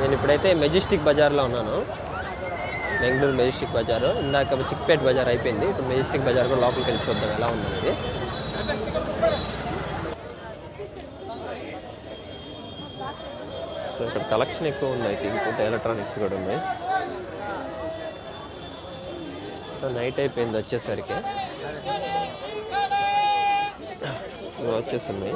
నేను ఇప్పుడైతే మెజెస్టిక్ బజార్లో ఉన్నాను. బెంగళూరు మెజెస్టిక్ బజారు. ఇందాక చిక్పేట్ బజార్ అయిపోయింది. ఇప్పుడు మెజెస్టిక్ బజార్ కూడా లోపలికి వెళ్ళి చూద్దాం ఎలా ఉందనేది. ఇక్కడ కలెక్షన్ ఎక్కువ ఉంది. ఇంకోటి ఎలక్ట్రానిక్స్ కూడా ఉన్నాయి. సో నైట్ అయిపోయింది వచ్చేసరికి. వచ్చేస్తున్నాయి.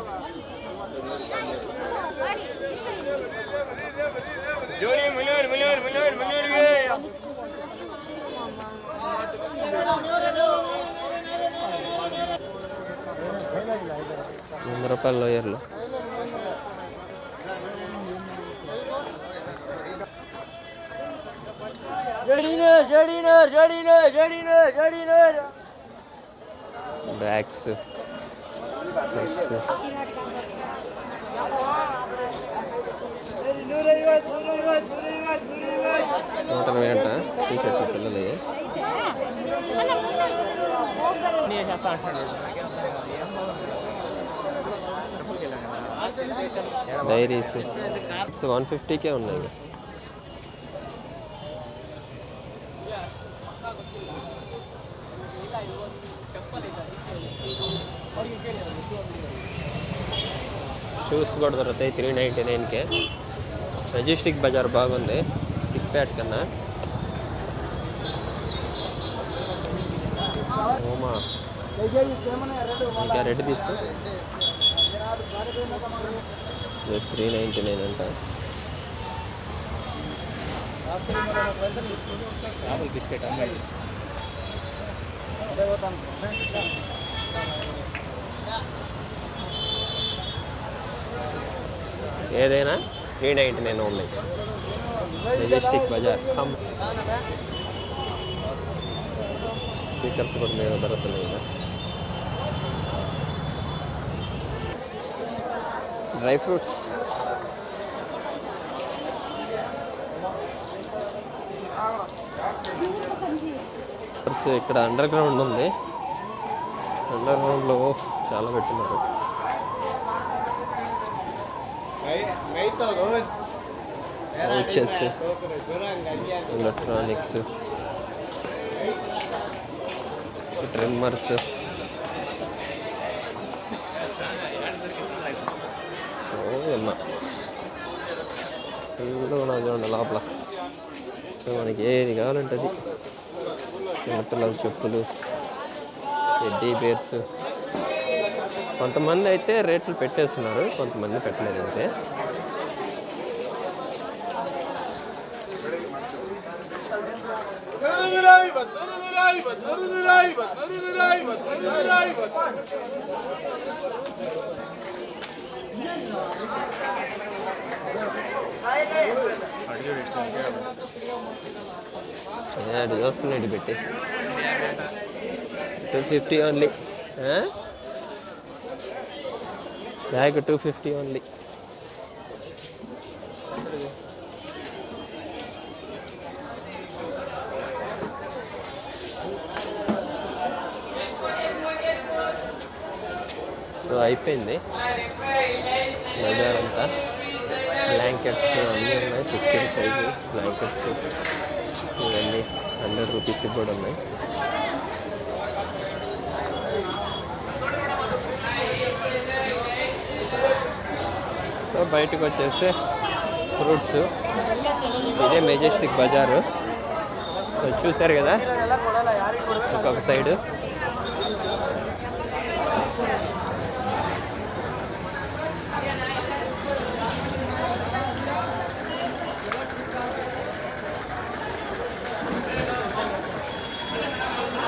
₹100 లోయర్లు. బ్యాగ్స్, ఏంట టీషర్ట్లు పిల్లలు. డైరీస్ 150కే ఉన్నాయి. షూస్ కూడా దొరుకుతాయి 399కే. మెజెస్టిక్ బజార్ బాగుంది చిక్పేట్ కన్నా. ఓమా ఇంకా రెడ్ తీసుకో. జస్ట్ 399 అంట. బిస్కెట్ ఏదైనా 399 ఉన్నాయి. మెజెస్టిక్ బజార్. స్పీకర్స్ కూడా మేము దొరుకుతున్నాయి కదా. డ్రై ఫ్రూట్స్, ఇక్కడ అండర్ గ్రౌండ్ ఉంది. అండర్ గ్రౌండ్లో చాలా పెట్టినారు. వచ్చేసి ఎలక్ట్రానిక్స్, ట్రిమ్మర్స్, ఫుల్గా ఉన్నది చూడండి లోపల. సో మనకి ఏది కావాలంటే అది. చిన్నపిల్లల చెప్పులు, టెడ్డీ బేర్స్. కొంతమంది అయితే రేట్లు పెట్టేస్తున్నారు, కొంతమంది పెట్టలేదు. అయితే అది వస్తున్నాయి పెట్టేసి 250 ఓన్లీ. Bag 250 only. సో అయిపోయింది బజార్ అంతా. బ్లాంకెట్స్ అన్నీ ఉన్నాయి. 50 ప్రైజ్ బ్లాంకెట్స్ ఇవన్నీ ₹100 కూడా ఉన్నాయి. సో బయటకు వచ్చేస్తే ఫ్రూట్స్. ఇదే మెజెస్టిక్ బజారు. సో చూసారు కదా ఇంకొక సైడు.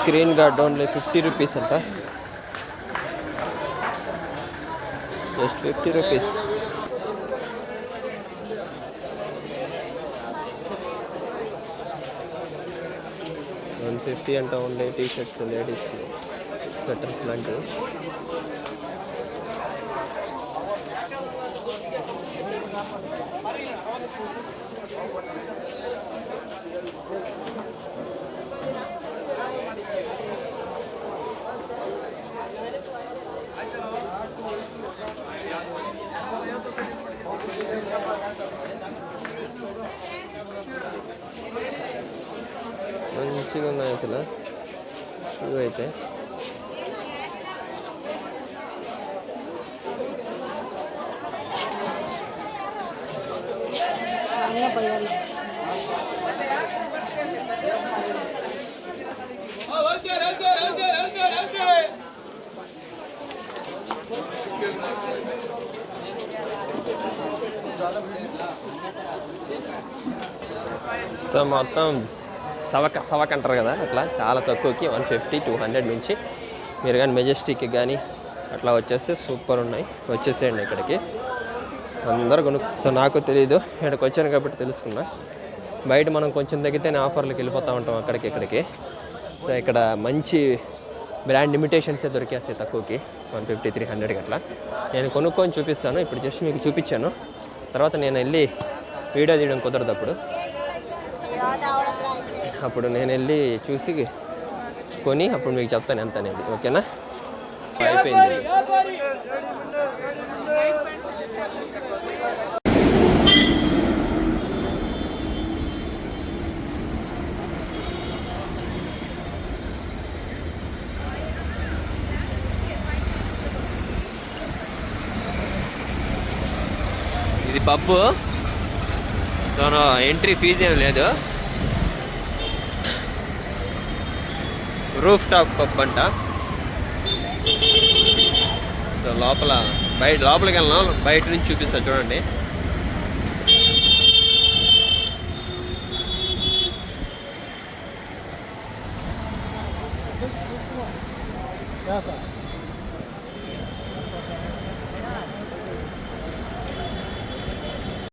స్క్రీన్ గార్డ్ ఓన్లీ ₹50 అంట. జస్ట్ ₹50. $150 అంట ఓన్లీ. టీ షర్ట్స్, లేడీస్కి స్వెటర్స్ లాంటివి. ఫ్రెష్గా ఉన్నాయి అసలు షూ అయితే. సో మొత్తం సవక్ అంటారు కదా, అట్లా చాలా తక్కువకి 150 200 నుంచి మీరు కానీ మెజెస్టిక్కి కానీ అట్లా వచ్చేస్తే సూపర్ ఉన్నాయి. వచ్చేసేయండి ఇక్కడికి అందరూ సో నాకు తెలీదు, ఇక్కడికి వచ్చాను కాబట్టి తెలుసుకున్నా. బయట మనం కొంచెం తగ్గితేనే ఆఫర్లకు వెళ్ళిపోతూ ఉంటాం అక్కడికి ఇక్కడికి. సో ఇక్కడ మంచి బ్రాండ్ ఇమిటేషన్సే దొరికేస్తాయి తక్కువకి, 150 300 అట్లా. నేను కొనుక్కొని చూపిస్తాను. ఇప్పుడు జస్ట్ మీకు చూపించాను, తర్వాత నేను వెళ్ళి వీడియో తీయడం కుదరదు. అప్పుడు నేను వెళ్ళి చూసి కొని అప్పుడు మీకు చెప్తాను ఎంత అనేది. ఓకేనా? అయిపోయింది. ఇది పబ్బు, ఎంట్రీ ఫీజు ఏం లేదు. రూఫ్ టాప్ పబ్ అంట. సో లోపలికి వెళ్ళాం, బయట నుంచి చూపిస్తా చూడండి.